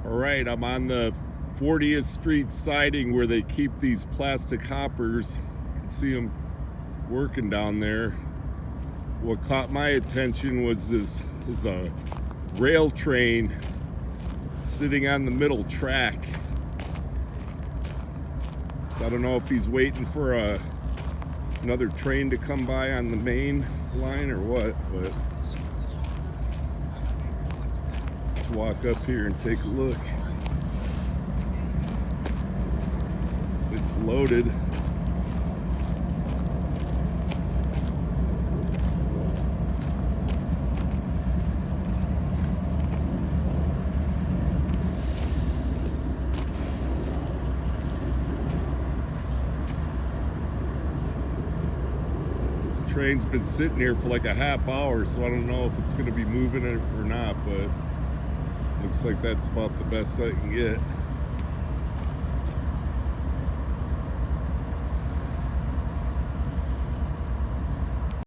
All right, I'm on the 40th Street siding where they keep these plastic hoppers. You can see them working down there. What caught my attention was this is a rail train sitting on the middle track. So I don't know if he's waiting for another train to come by on the main line or what, but let's walk up here and take a look. It's loaded. This train's been sitting here for like a half hour, so I don't know if it's going to be moving it or not, but looks like that's about the best I can get.